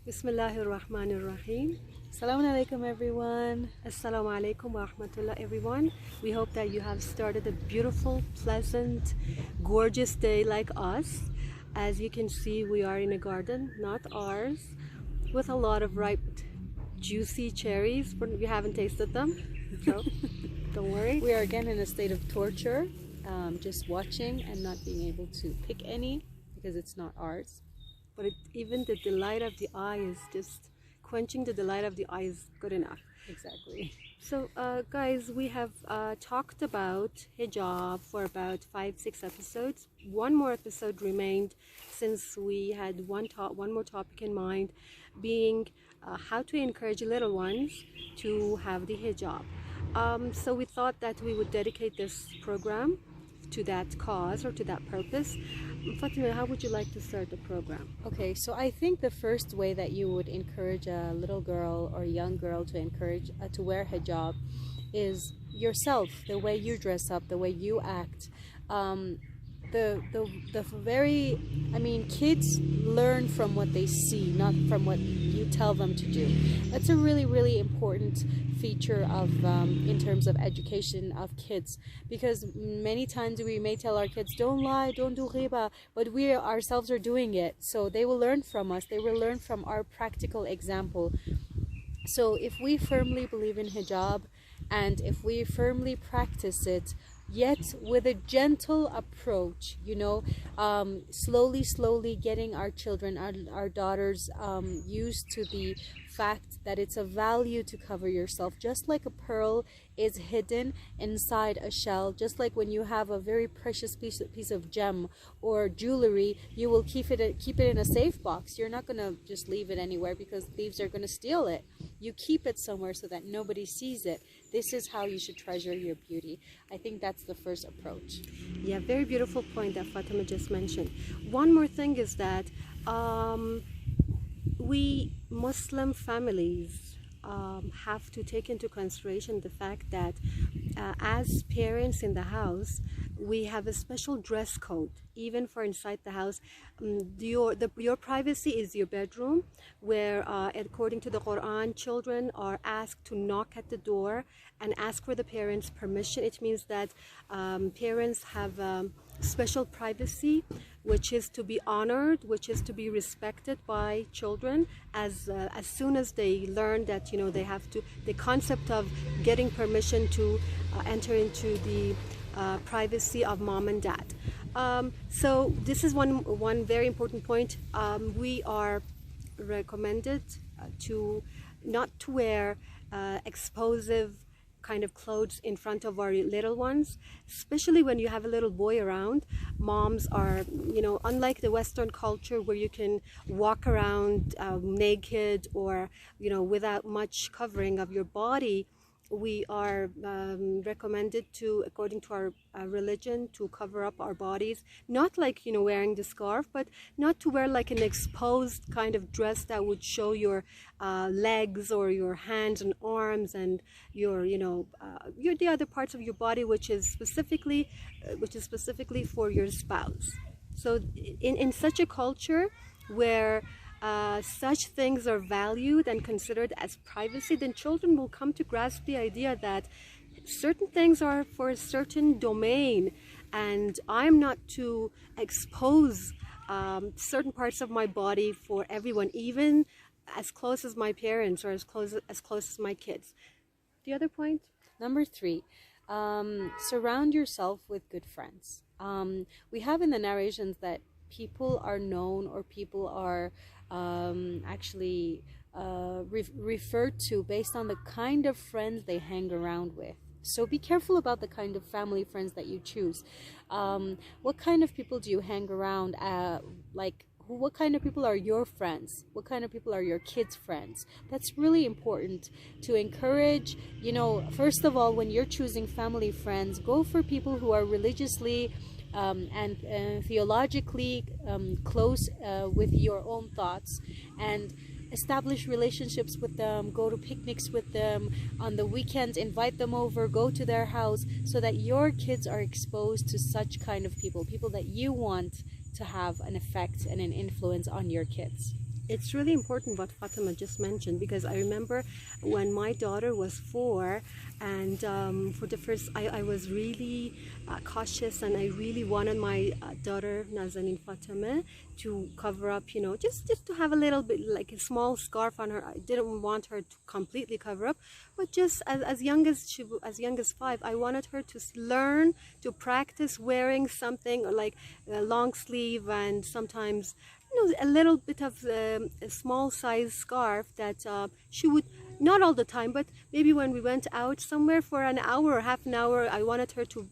Bismillahirrahmanirrahim. Assalamu alaikum everyone. Assalamu alaikum wa rahmatullah, everyone. We hope that you have started a beautiful, pleasant, gorgeous day like us. As you can see, we are in a garden, not ours, with a lot of ripe, juicy cherries, but we haven't tasted them, so don't worry. We are again in a state of torture, just watching and not being able to pick any because it's not ours. But even the delight of the eye is just quenching the delight of the eye is good enough. Exactly. So guys, we have talked about hijab for about 5-6 episodes. One more episode remained since we had one more topic in mind, being how to encourage little ones to have the hijab. So we thought that we would dedicate this program to that cause or to that purpose. Fatima, how would you like to start the program? Okay, so I think the first way that you would encourage a little girl or young girl to wear hijab is yourself, the way you dress up, the way you act. Kids learn from what they see, not from what you tell them to do. That's a really, really important feature of in terms of education of kids, because many times we may tell our kids, don't lie, don't do riba, but we ourselves are doing it. So they will learn from us. They will learn from our practical example. So if we firmly believe in hijab and if we firmly practice it, yet with a gentle approach, slowly getting our children, our daughters used to the fact that it's a value to cover yourself, just like a pearl is hidden inside a shell, just like when you have a very precious piece of gem or jewelry, you will keep it in a safe box. You're not going to just leave it anywhere because thieves are going to steal it. You keep it somewhere so that nobody sees it. This is how you should treasure your beauty. I think that's the first approach. Yeah, very beautiful point that Fatima just mentioned. One more thing is that we Muslim families have to take into consideration the fact that as parents in the house, we have a special dress code, even for inside the house. Your privacy is your bedroom, where according to the Quran, children are asked to knock at the door and ask for the parents' permission. It means that parents have special privacy, which is to be honored, which is to be respected by children as soon as they learn that they have to, the concept of getting permission to enter into the privacy of mom and dad. So this is one very important point. We are recommended to not to wear explosive kind of clothes in front of our little ones, especially when you have a little boy around. Moms are, unlike the Western culture where you can walk around naked or, without much covering of your body. We are recommended to, according to our religion, to cover up our bodies, not like wearing the scarf, but not to wear like an exposed kind of dress that would show your legs or your hands and arms and your the other parts of your body, which is specifically for your spouse. So in such a culture where such things are valued and considered as privacy, then children will come to grasp the idea that certain things are for a certain domain, and I'm not to expose certain parts of my body for everyone, even as close as my parents or as close as my kids. The other point? Number 3, surround yourself with good friends. We have in the narrations that people are known, or people are referred to based on the kind of friends they hang around with. So be careful about the kind of family friends that you choose. What kind of people do you hang around? What kind of people are your friends? What kind of people are your kids' friends? That's really important to encourage. First of all, when you're choosing family friends, go for people who are religiously and theologically close with your own thoughts, and establish relationships with them. Go to picnics with them on the weekends, invite them over, go to their house, so that your kids are exposed to such kind of people that you want to have an effect and an influence on your kids. It's really important what Fatima just mentioned, because I remember when my daughter was 4, and for the first, I was really cautious, and I really wanted my daughter Nazanin Fatima to cover up, you know, just to have a little bit, like a small scarf on her. I didn't want her to completely cover up, but just as young as as young as 5, I wanted her to learn to practice wearing something like a long sleeve, and sometimes, you know, a little bit of a small size scarf that she would, not all the time, but maybe when we went out somewhere for an hour or half an hour, I wanted her to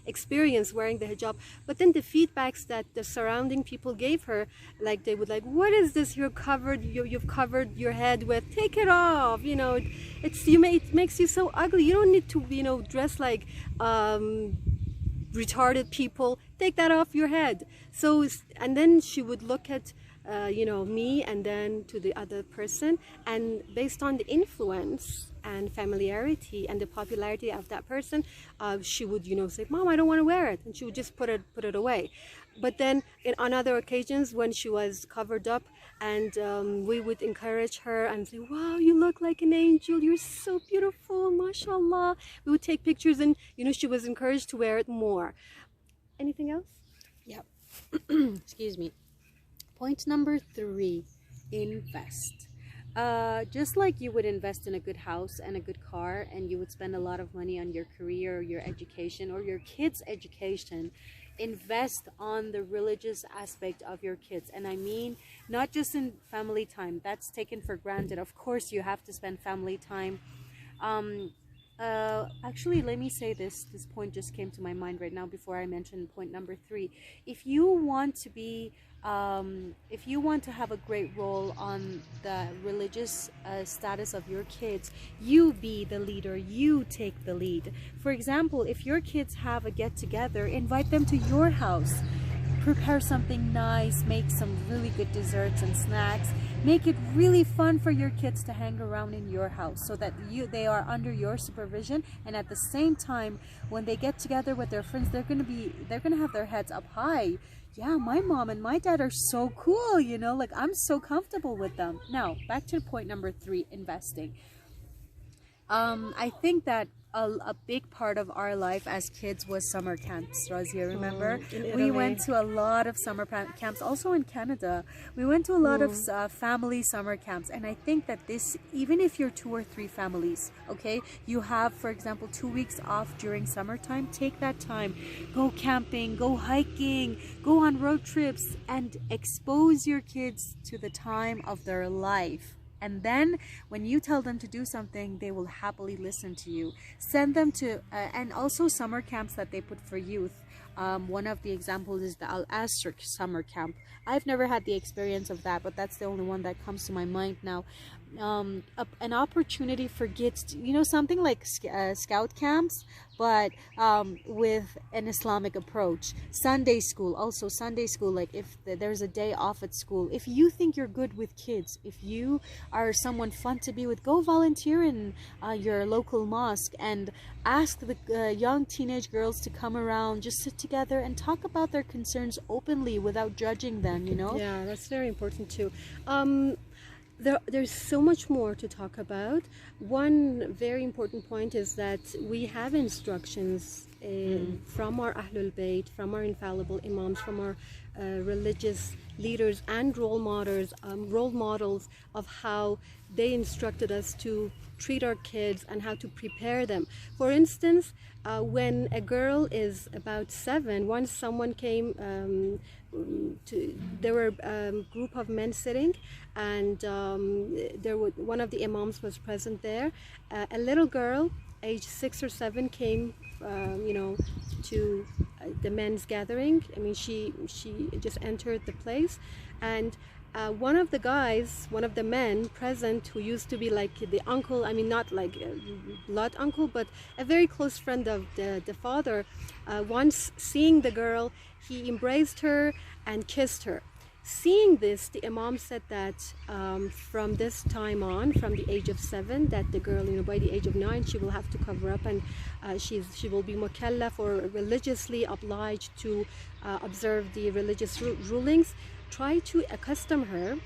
experience wearing the hijab. But then the feedbacks that the surrounding people gave her, like they would like, what is this you're covered, you've covered your head with, take it off, you know, it makes you so ugly, you don't need to, you know, dress like retarded people, take that off your head. So, and then she would look at you know, me, and then to the other person, and based on the influence and familiarity and the popularity of that person, she would, you know, say, Mom, I don't want to wear it, and she would just put it away. But then on other occasions when she was covered up, and we would encourage her and say, wow, you look like an angel, you're so beautiful, mashallah. We would take pictures, and, you know, she was encouraged to wear it more. Anything else? Yep. Excuse me. Point number 3, invest. Just like you would invest in a good house and a good car, and you would spend a lot of money on your career or your education or your kids' education, invest on the religious aspect of your kids. And I mean, not just in family time. That's taken for granted. Of course, you have to spend family time. Actually, let me say this point just came to my mind right now before I mention point number 3. If you want to be if you want to have a great role on the religious status of your kids, you be the leader, you take the lead. For example, if your kids have a get-together, invite them to your house. Prepare something nice, make some really good desserts and snacks. Make it really fun for your kids to hang around in your house, so that they are under your supervision, and at the same time, when they get together with their friends, they're gonna have their heads up high. Yeah, my mom and my dad are so cool, you know, like I'm so comfortable with them. Now, back to point number 3, investing. I think that a big part of our life as kids was summer camps. Razia, remember? We went to a lot of summer camps, also in Canada. We went to a lot of family summer camps, and I think that this, even if you're 2 or 3 families, okay, you have, for example, 2 weeks off during summertime, take that time, go camping, go hiking, go on road trips, and expose your kids to the time of their life. And then when you tell them to do something, they will happily listen to you. Send them to, and also summer camps that they put for youth. One of the examples is the Al-Asr summer camp. I've never had the experience of that, but that's the only one that comes to my mind now. An opportunity for kids to, you know, something like scout camps, but with an Islamic approach. Sunday school, also Sunday school, like if there's a day off at school, if you think you're good with kids, if you are someone fun to be with, go volunteer in your local mosque and ask the young teenage girls to come around, just sit together and talk about their concerns openly without judging them, you know? Yeah, that's very important too. There's so much more to talk about. One very important point is that we have instructions from our Ahlul Bayt, from our infallible Imams, from our religious leaders and role models of how they instructed us to treat our kids and how to prepare them. For instance, when a girl is about 7, once someone came there were a group of men sitting, and one of the imams was present there. A little girl, age 6 or 7, came, you know, to the men's gathering. I mean, she just entered the place, and one of the men present, who used to be like the uncle, I mean, not like a blood uncle, but a very close friend of the father, once seeing the girl, he embraced her and kissed her. Seeing this, the Imam said that from this time on, from the age of 7, that the girl, you know, by the age of 9, she will have to cover up, and she will be mukallaf, or religiously obliged to observe the religious rulings. Try to accustom her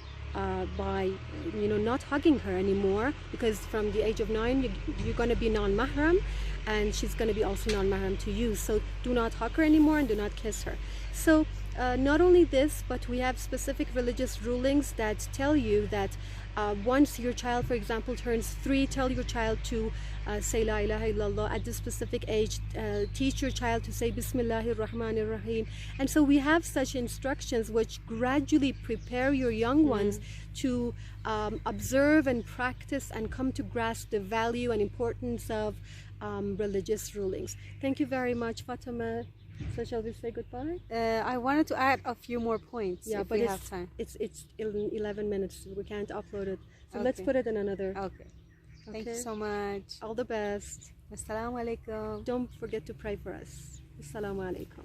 by not hugging her anymore, because from the age of 9 you're going to be non-mahram, and she's going to be also non-mahram to you. So do not hug her anymore and do not kiss her. So not only this, but we have specific religious rulings that tell you that once your child, for example, turns 3, tell your child to say La ilaha illallah at this specific age. Teach your child to say Bismillahir Rahmanir Rahim. And so we have such instructions which gradually prepare your young ones to observe and practice and come to grasp the value and importance of religious rulings. Thank you very much, Fatima. So shall we say goodbye? I wanted to add a few more points, if but we have time. It's 11 minutes. We can't upload it. So Okay. let's put it in another. Okay. Thank you so much. All the best. Assalamu alaikum. Don't forget to pray for us. Assalamu alaikum.